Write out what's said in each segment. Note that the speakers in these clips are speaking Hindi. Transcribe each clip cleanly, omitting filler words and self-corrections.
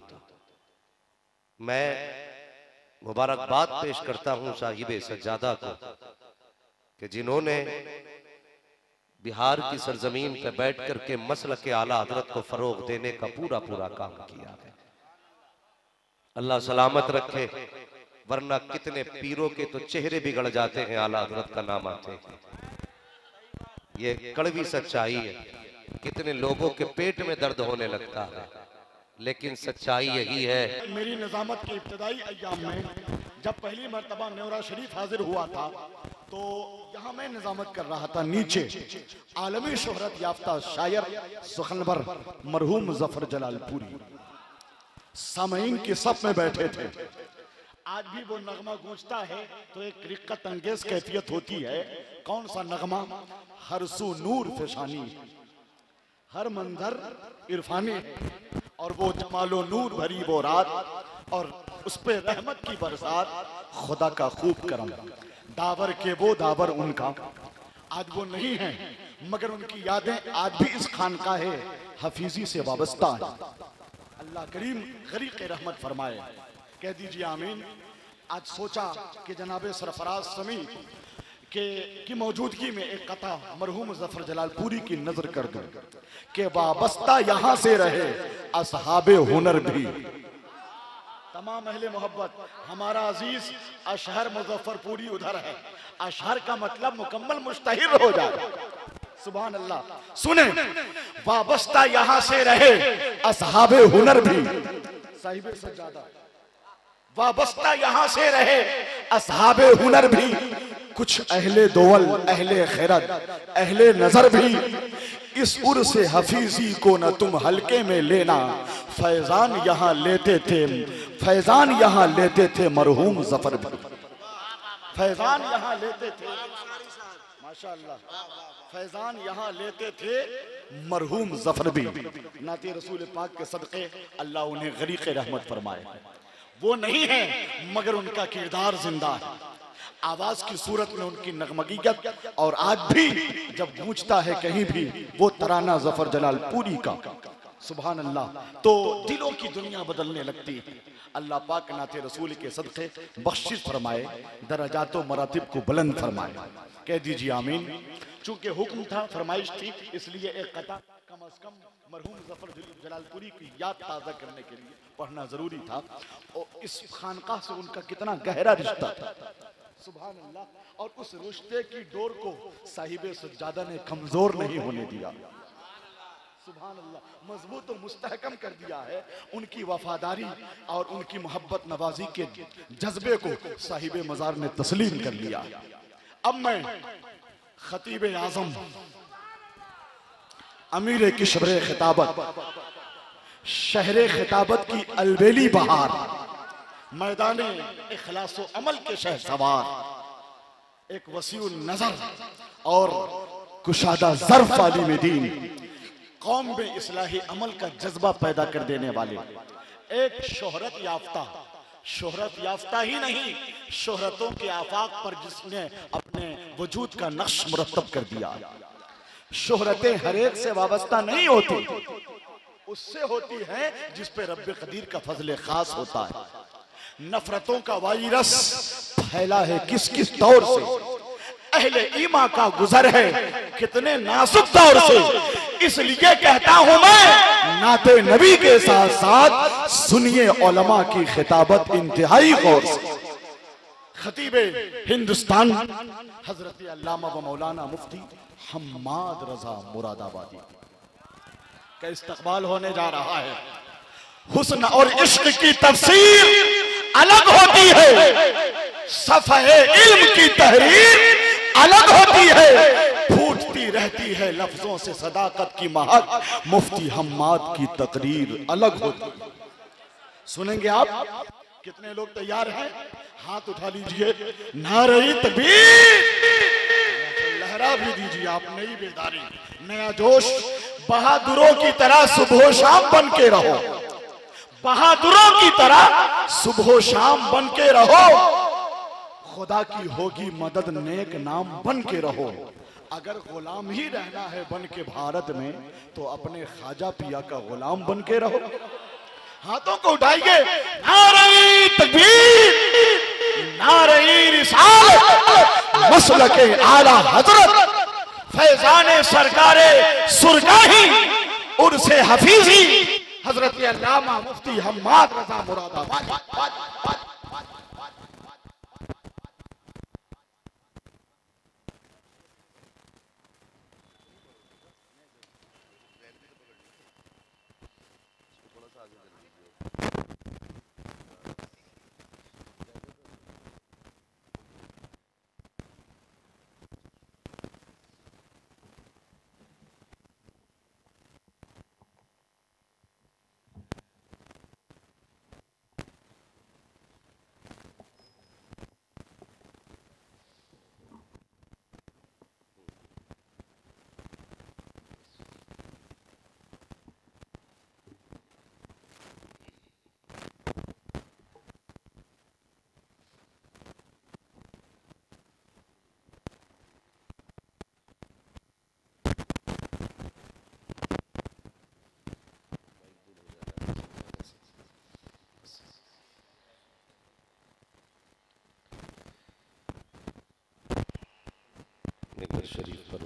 होता। मैं मुबारकबाद पेश करता हूं साहिबे सज्जादा को कि जिन्होंने बिहार की सरजमीन पर बैठ करके मसलक के आला हजरत को फरोग देने का पूरा पूरा काम किया है। अल्लाह सलामत रखे, वरना कितने पीरों के तो चेहरे बिगड़ जाते हैं आला हजरत का नाम आते हैं। ये कड़वी सच्चाई है, कितने लोगों के पेट में दर्द होने लगता है, लेकिन सच्चाई यही है। मेरी निजामत के इब्तदाई अय्याम में जब पहली मर्तबा न्योरा शरीफ हाजिर हुआ था तो यहाँ मैं निजामत कर रहा था। नीचे आलमी शोहरत याफ्ता शायर सुखनवर मरहूम मुजफ्फर जलालपुरी सामईन की सफ में बैठे थे। आज भी वो नगमा गूंजता है तो एक रिक्कत अंगेज कैफियत होती है। कौन सा नगमा? हर सू नूर फिशानी, हर मंजर इरफानी, और वो जमालो नूर भरी वो रात और उस पे रहमत की बरसात, खुदा का खूब करम। दावर के वो दावर उनका आज वो नहीं है, मगर उनकी यादें आज भी इस खानकाहे हफीजी से वाबस्ता है। अल्लाह करीम गरीक़ रहमत फरमाए, कह दीजिए आमीन। आज सोचा कि जनाबे सरफराज समी की मौजूदगी में एक कथा मरहूम मुजफ्फर जलालपुरी की नजर कर दूं कि वाबस्ता यहां से रहे असहाबे हुनर भी। तमाम अहले मोहब्बत, हमारा अजीज अशहर मुजफ्फरपुरी उधर है। अशहर का मतलब मुकम्मल मुश्तहिर हो जाए। सुभान अल्लाह। सुने, वाबस्ता यहां से रहे असहाबे हुनर भी, साहिबे सज्जादा। वाबस्ता यहां से रहे असहाबे हुनर भी, कुछ अहले दोवल, अहले खैरत, अहले नजर भी। इस उर से हफीजी को न तुम हल्के में लेना, फैजान यहाँ लेते थे, फैजान यहाँ लेते थे मरहूम जफर भी। फैजान यहाँ लेते थे, माशाअल्लाह, फैजान यहाँ लेते थे मरहूम जफर भी। नाते रसूल पाक के सदक़े अल्लाह उन्हें गरीक़ रहमत फरमाए। वो नहीं है मगर उनका किरदार जिंदा है। आवाज की सूरत में उनकी नगमगीयत, और आज भी जब गूंजता है कहीं भी वो तराना जफर जलालपुरी का, सुभान अल्लाह, तो दिलों की दुनिया बदलने लगती है। अल्लाह पाक नाते रसूल के सदक़े बख्शिश फरमाए, दरजातो मरातिब को बुलंद फरमाए। कह दीजिए आमीन। चूंकि हुक्म था, फरमाइश थी, इसलिए एक कथा कम अज कम मरहूम जफर जलालपुरी की याद ताज़ा करने के लिए पढ़ना जरूरी था। और इस खानकाह से उनका कितना गहरा रिश्ता था, सुभान अल्लाह। और उस रिश्ते की डोर को साहिबे सज्जादा ने कमजोर नहीं होने दिया, सुभान अल्लाह, मजबूत और मुस्तहकम कर दिया है। उनकी वफादारी और उनकी मोहब्बत नवाजी के जज्बे को साहिबे मजार ने तस्लीम कर लिया। अब मैं खतीब आजम अमीर किशरे खिताबत, शहरे खिताबत की अलबेली बहार, मैदाने इखलासो अमल के शहसवार, एक वसीउल नजर और कुशादा ज़र्फ आलिम दीन, कौम में इस्लाही अमल का जज्बा पैदा कर देने वाले, एक शोहरत याफ्ता, शोहरत याफ्ता ही नहीं, शोहरतों के आफाक पर जिसने अपने वजूद का नक्श मुरतब कर दिया। शोहरतें हर एक से वाबस्ता नहीं होती, उससे होती है जिस पे रब्बे कदीर का फजल खास होता है। नफरतों का वायरस फैला है किस किस दौर से, अहले ईमा का गुजर है कितने नाजुक दौर से। इसलिए कहता हूं मैं नाते नबी के साथ साथ सुनिए उलमा की खिताबत इंतहाई गौर से। खतीबे हिंदुस्तान हजरत अल्लामा व मौलाना मुफ्ती हम्माद रजा मुरादाबादी का इस्तकबाल होने जा रहा है। हुस्न और इश्क की तफसीर अलग होती है, सफ़हे इल्म की तहरीर अलग होती है, फूटती रहती है लफ्जों से सदाकत की महक, मुफ्ती हम्माद की तकरीर अलग होती है। सुनेंगे आप? कितने लोग तैयार हैं? हाथ उठा लीजिए। नारे तकबीर लहरा भी दीजिए आप। नई बेदारी, नया जोश, बहादुरों की तरह सुबह शाम बन के रहो, बहादुरों की तरह सुबह शाम बन के रहो। खुदा की होगी मदद, नेक नाम बन के रहो। अगर गुलाम ही रहना है बन के भारत में तो अपने ख्वाजा पिया का गुलाम बन के रहो। हाथों को उठाइए, नारे तकबीर, नारे रिसालत, मसलके आला हजरत, फैजाने सरकारे सुरगाही, उर्से हफीजी, हजरत अल्लामा मुफ्ती हम्माद रजा मुरादाबादी। शरीफ पर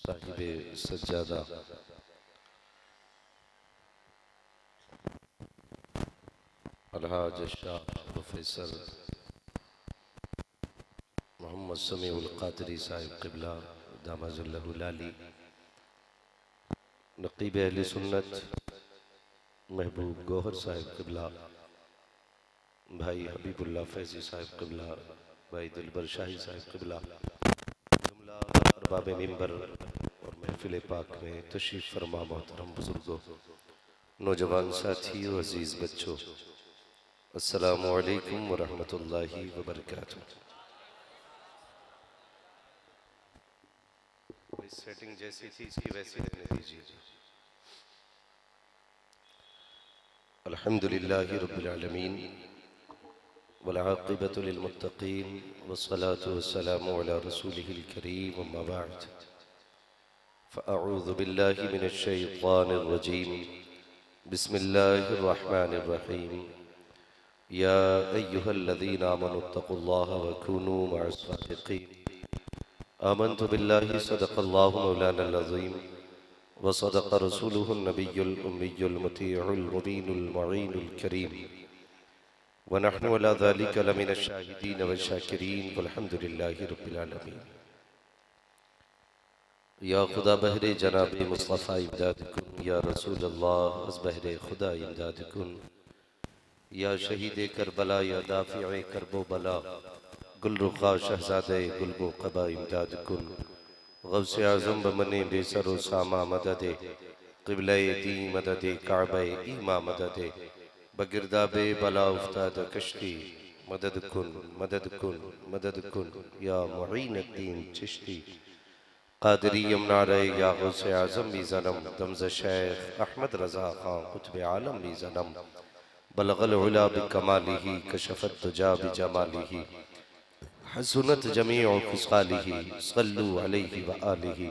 साहिब सज्जादा अलहाज शाह प्रोफेसर मोहम्मद समीउल क़ादरी साहिब क़िबला दामजुल्लहु लाली, नक़ीब अहले सुन्नत महबूब गौहर साहिब क़िबला, भाई हबीबुल्लाह फैज़ी साहिब क़िबला, भाई दिलबर शाही साहिब क़िबला, जुमला अरबाब मिंबर और महफिल पाक में तशरीफ़ फरमा मोहतरम बुजुर्गों, नौजवान साथियों, अजीज़ बच्चों, अस्सलामु अलैकुम व रहमतुल्लाहि व बरकातुहू। सेटिंग जैसी थी इसकी वैसी रहने दीजिए। अल्हम्दुलिल्लाहि रब्बिल आलमीन वल आक़िबतु लिल मुत्तक़ीन वस्सलातु वस्सलामु अला रसूलिहिल करीम अम्मा बअद फ़अऊज़ु बिल्लाहि मिनश शैतानिर रजीम बिस्मिल्लाहिर रहमानिर रहीम या अय्युहल्लज़ीना आमनुत्तक़ुल्लाहा व कूनू मअस सादिक़ीन आमन्तु बिल्लाहि सदक़ल्लाहु मौलानल अज़ीम व सदक़ रसूलुहुन नबियुल उम्मियुल मुतीउल मुबीनुल मुईनुल करीम व नहनु अला ज़ालिका लमिनश शाहिदीन व शाकिरीन वल्हम्दुलिल्लाहि रब्बिल आलमीन। या खुदा बहरे जनाबे मुस्तफ़ा इमदाद कुन, या रसूल अल्लाह अज़ बहरे खुदा इमदाद कुन, या शहीदे करबला, या दाफ़िए करबो बला, गुलरुखा शहज़ादे गुलबो क़बा इमदाद कुन, गौसे आज़म बमने बेसरो सामा मददे, क़िबले दी मददे काबे ईमा मददे, बगिरदाबे बला उफ्ताद कश्ती मदद कुन मदद कुन मदद कुन, या मुईनुद्दीन चिश्ती क़ादरी यमुना रे, या गौसे आज़म भी ज़नम दमज़ शेख अहमद रज़ा ख़ां क़ुत्ब आलम भी ज़नम, बलग़ल उला बिकमालिही कशफ़त दुजा बिजमालिही हसनत जमीउ ख़िसालिही सल्लु अलैहि व आलिही।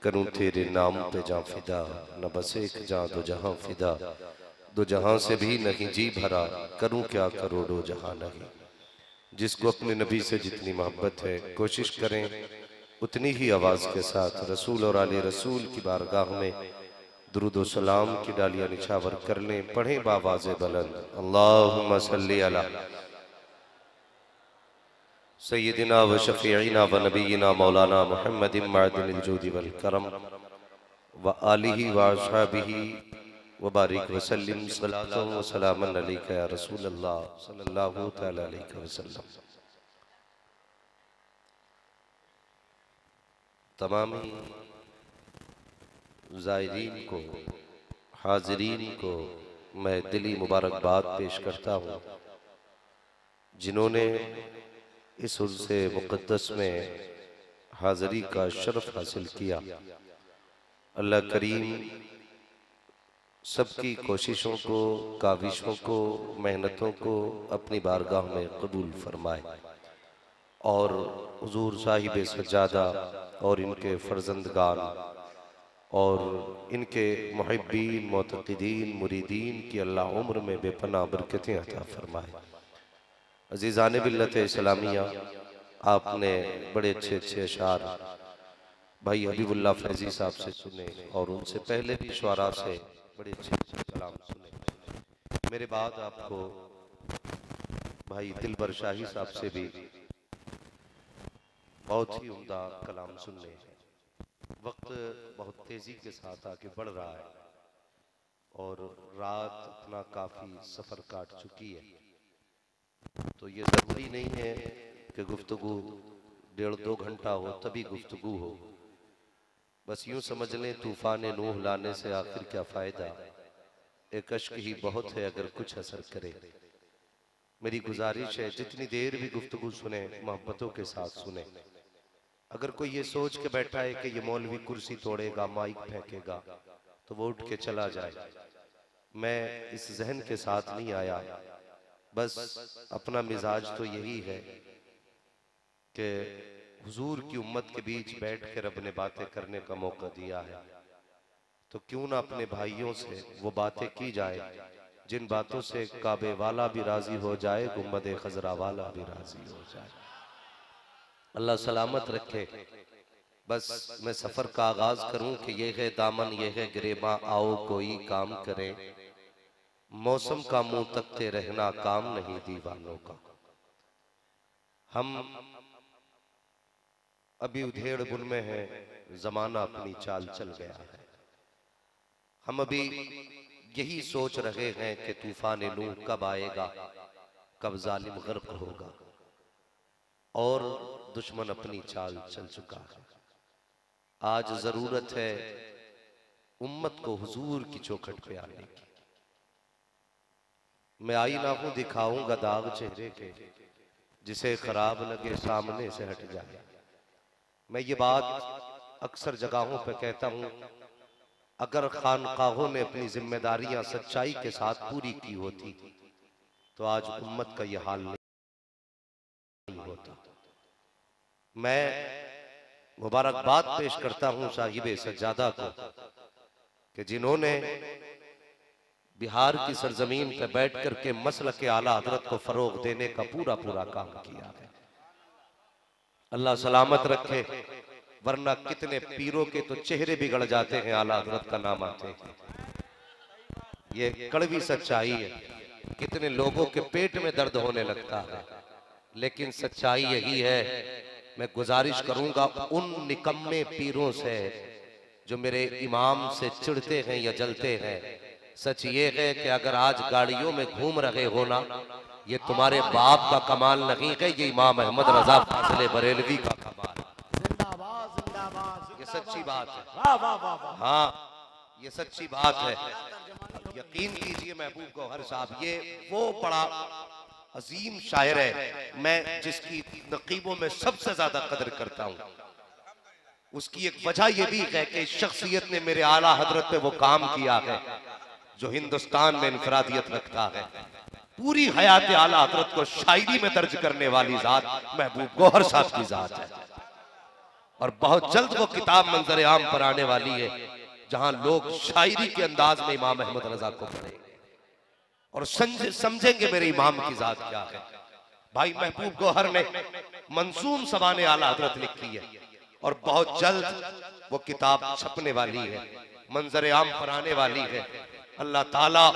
करूँ तेरे नाम पे जां फिदा, न बस एक जां दो जहां फिदा, दो जहां से भी नहीं जी भरा, करूँ क्या करोड़ों जहां नहीं। जिसको अपने नबी से जितनी मोहब्बत है कोशिश करें उतनी ही आवाज़ के साथ रसूल और आले रसूल की बारगाह में दुरूद व सलाम की डालियां निछावर कर लें। पढ़ें बावाज़े बुलंद अल्लाहुम्मा सल्ली अला सय्यदिना व शफ़ीइना व नबीना मौलाना मुहम्मदिन मअदिनिल जूदि वल करम व आलिहि व अस्हाबिहि व बारिक व सल्लिम सलातन व सलामन अलैका या रसूल अल्लाह सल्लल्लाहु तआला अलैहि वसल्लम। तमाम ज़ायरीन को, हाज़रीन को मैं दिली मुबारकबाद पेश करता हूँ जिन्होंने इस उर्से मुक़द्दस में हाज़री का शरफ हासिल किया। अल्लाह करीम सबकी कोशिशों को, काविशों को, मेहनतों को अपनी बारगाह में कबूल फरमाए और हुजूर साहिब सज्जादा और इनके फर्जंदगान और इनके मुहिब्बीन, मुतक़िदीन, मुरीदीन की अल्लाह उम्र में बेपनाह बरकतें अता फरमाए। अज़ीज़ान बिल्लत इस्लामिया, आपने बड़े अच्छे अच्छे अशार भाई हबीबुल्लाह फैजी साहब से सुने और उनसे पहले भी शुआरा से बड़े अच्छे अच्छे कलाम सुने। मेरे बाद आपको भाई दिलबर शाही साहब से भी बहुत ही उम्दा कलाम सुनने हैं। वक्त बहुत तेजी के साथ आगे बढ़ रहा है और रात अपना काफी सफर काट चुकी है, तो ये जरूरी नहीं है कि गुफ्तगू 1.5-2 घंटा हो तभी गुफ्तगू हो। बस यूं समझ लें, तूफान नूह लाने से आखिर क्या फायदा, एक अश्क ही बहुत है अगर कुछ असर करे। मेरी गुजारिश है जितनी देर भी गुफ्तगू सुने मोहब्बतों के साथ सुने। अगर कोई ये सोच के बैठा है कि ये मौलवी कुर्सी तोड़ेगा, माइक फेंकेगा, तो वो उठ के चला जाए। मैं इस जहन के साथ नहीं आया, बस अपना मिजाज तो यही है कि हुजूर की उम्मत के बीच बैठ के रब ने बातें करने का मौका दिया है, तो क्यों ना अपने भाइयों से वो बातें की जाए जिन बातों से काबे वाला भी राजी हो जाए, गुम्बद खजरा वाला भी राजी हो जाए। अल्लाह सलामत रखे। बस मैं सफर का आगाज करूं कि ये है दामन, ये है गिरेबा, आओ कोई काम करें। मौसम का मुंह तकते रहना काम नहीं दीवानों का। हम अभी उधेड़ बुन में है, जमाना अपनी चाल चल गया है। हम अभी यही सोच रहे हैं कि तूफान नूह कब आएगा, कब जालिम गर्क होगा, और दुश्मन अपनी चाल चल चुका है। आज जरूरत है उम्मत को हुजूर की चौखट पे आने की। मैं आईना हूं, दिखाऊंगा दाग चेहरे के, जिसे खराब लगे सामने से हट जाए। मैं ये बात अक्सर जगहों पे कहता हूं, अगर खानकाहों ने अपनी जिम्मेदारियां सच्चाई के साथ पूरी की होती तो आज उम्मत का यह हाल नहीं होता। मैं मुबारकबाद पेश करता हूं साहिब सज्जादा को कि जिन्होंने बिहार की सरजमीन पर बैठ करके मसल के आला हजरत को फरोग देने का पूरा पूरा काम किया है। अल्लाह सलामत रखे, वरना कितने पीरों के तो चेहरे बिगड़ जाते हैं आला हजरत का नाम आते हैं। ये कड़वी सच्चाई है। कितने लोगों के पेट में दर्द होने लगता है, लेकिन सच्चाई यही है। मैं गुजारिश करूंगा उन निकम्मे पीरों से जो मेरे इमाम से चिढ़ते हैं या जलते हैं, सच ये है कि अगर आज गाड़ियों में घूम रहे हो ना, ये तुम्हारे बाप का कमाल नहीं है, ये इमाम अहमद रजा फाजिल बरेलवी का कमाल। जिंदाबाद जिंदाबाद, ये सच्ची बात है। वाह वाह वाह वाह, हाँ ये सच्ची बात है। यकीन कीजिए महबूब गौहर साहब, ये वो बड़ा अजीम शायर है, मैं जिसकी नकीबों में सबसे ज्यादा कदर करता हूँ। उसकी एक वजह यह भी है कि शख्सियत ने मेरे आला हजरत पे वो काम किया है जो हिंदुस्तान में इनफरादियत रखता है। पूरी हयात आला हजरत को शायरी में दर्ज करने वाली जात महबूब गौहर साहब की जात है, और बहुत जल्द वो किताब मंजर आम पर आने वाली है जहां लोग शायरी के अंदाज में इमाम अहमद रजा को पढ़ेंगे और समझेंगे मेरे इमाम की जात क्या है। भाई महबूब गौहर ने मंसूम सवाने आला हजरत लिखी है और बहुत जल्द वो किताब छपने वाली है, मंजर आम पर आने वाली है। अल्लाह ताला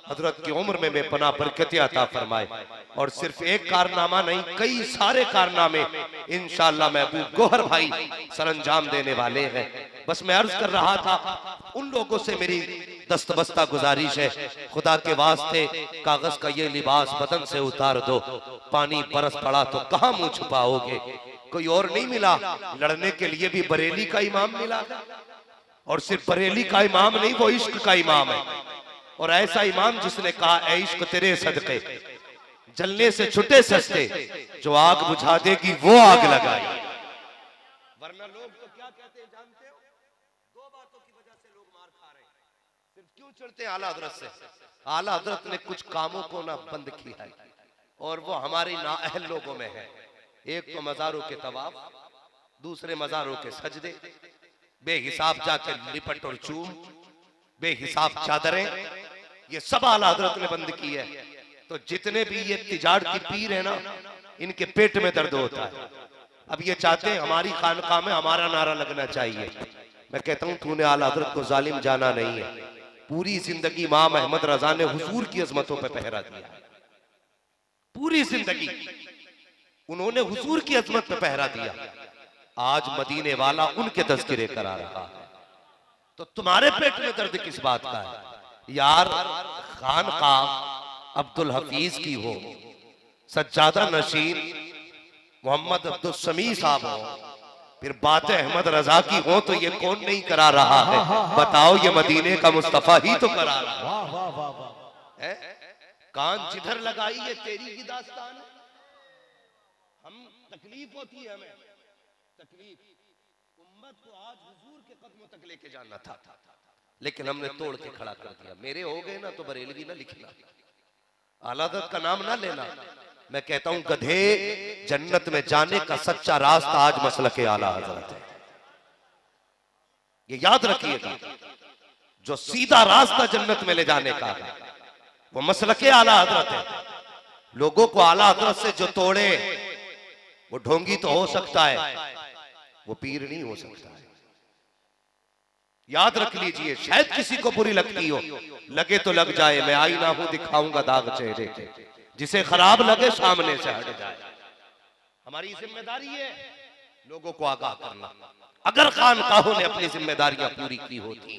हजरत की उम्र में बेपनाह बरकत अता फरमाए, और सिर्फ एक कारनामा नहीं, कई सारे कारनामे इंशाअल्लाह महबूब गौहर भाई सरंजाम देने वाले हैं। बस मैं अर्ज कर रहा था, उन लोगों से मेरी दस्तबस्ता गुजारिश है, खुदा के वास्ते कागज का ये लिबास बदन से उतार दो, पानी बरस पड़ा तो कहां मुंह छुपाओगे। कोई और नहीं मिला, लड़ने के लिए भी बरेली का इमाम मिला, और सिर्फ बरेली का इमाम नहीं, वो इश्क का इमाम है। और ऐसा इमाम जिसने कहा, ऐ इश्क तेरे सदके जलने से छुटे सस्ते, जो आग बुझा देगी वो आग लगाई। वरना लोग तो क्या कहते हैं जानते हो, दो बातों की वजह से लोग मार खा रहे हैं। सिर्फ क्यों चढ़ते हैं आला हजरत से। आला हजरत ने कुछ कामों को ना बंद किया है और वो हमारी नाअहल लोगों में है। एक तो मज़ारों के तवाफ, दूसरे मज़ारों के सजदे, बेहिसाब जाके लिपट और चूम, बेहिसाब चादरें, ये सब आला हजरत ने बंद की है। तो जितने भी ये तिजारत की पीर है ना, इनके पेट में दर्द होता है। अब ये चाहते हैं हमारी खानकाह में हमारा नारा लगना चाहिए। मैं कहता हूं तूने आला हजरत को जालिम जाना नहीं है। पूरी जिंदगी इमाम अहमद रजा ने हुजूर की अजमतों पे पहरा दिया, पूरी जिंदगी उन्होंने हुजूर की अजमत पे पहरा दिया। आज मदीने वाला उनके तज़किरे करा रहा है, तो तुम्हारे पेट में दर्द किस बात का है यार? खानकाह अब्दुल हफीज की हो, सज्जादा नशीन मोहम्मद अब्दुल समी साहब हो, फिर बातें अहमद रजा की हो, तो ये कौन नहीं करा रहा है? बताओ, ये मदीने का मुस्तफा ही तो करा रहा है। कान जिधर लगाई ये तेरी की दास्तान है। हम तकलीफ होती है, हमें तकलीफ, उम्मत को आज हुजूर के कदमों तक लेके जाना था, लेकिन हमने तोड़ के खड़ा कर दिया। मेरे हो गए ना तो बरेलवी ना लिखना, आला हज़रत का नाम ना लेना। मैं कहता हूं गधे, जन्नत में जाने का सच्चा रास्ता आज मसलके आला हज़रत है। ये याद रखिएगा, जो सीधा रास्ता जन्नत में ले जाने का है वो मसलके आला हज़रत है। लोगों को आला हज़रत से जो तोड़े वो ढोंगी तो हो सकता है, वो पीर नहीं हो सकता है। याद रख लीजिए, शायद किसी को बुरी लगती हो, लगे तो लग जाए, मैं आईना हूं दिखाऊंगा दाग चेहरे के, जिसे खराब लगे सामने से हट जाए। हमारी जिम्मेदारी है लोगों को आगाह करना। अगर खानकाहों ने अपनी जिम्मेदारियां पूरी की होती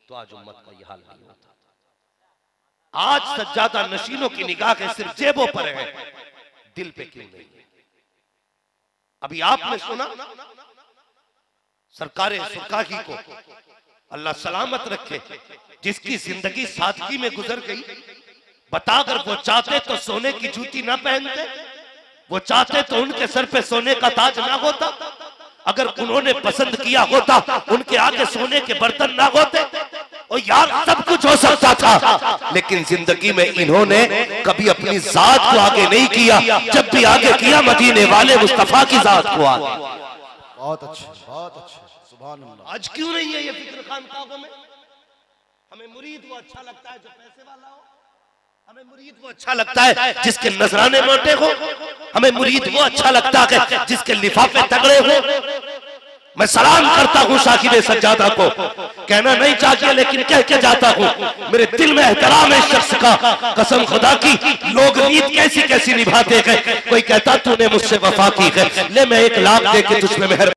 तो आज उम्मत का यह हाल नहीं होता। आज सज्जादा नशीनों की निगाह के सिर्फ जेबों पर है, दिल पे क्यों नहीं? अभी आपने सुना सरकारे सुरकाही को अल्लाह सलामत रखे, जिसकी जिंदगी सादगी में गुजर गई। बता, अगर वो चाहते तो सोने की जूती ना पहनते, वो चाहते तो उनके सर पे सोने का ताज ना होता, अगर उन्होंने पसंद किया होता उनके आगे सोने के बर्तन ना होते। और यार सब कुछ हो सकता था, लेकिन जिंदगी में इन्होंने कभी अपनी जात को आगे नहीं किया। जब भी आगे किया मदीने वाले मुस्तफा की जात को आगे। बहुत अच्छे, बहुत अच्छे, सुभान अल्लाह। आज क्यों नहीं है ये फिक्र खानकाहों में? हमें मुरीद वो अच्छा लगता है जो पैसे वाला हो, हमें मुरीद वो अच्छा लगता है जिसके नजराने मोटे हो, हमें मुरीद वो अच्छा लगता है जिसके लिफाफे तगड़े हो। मैं सलाम करता हूँ साकिब सज्जादा को, कहना नहीं चाहिए लेकिन कह के जाता हूँ, मेरे दिल में एहतराम है इस शख्स का। कसम खुदा की, लोग नीयत कैसी कैसी निभाते हैं। कोई कहता तूने मुझसे वफा की है, ले मैं 1 लाख दे के तुझ पे मेहर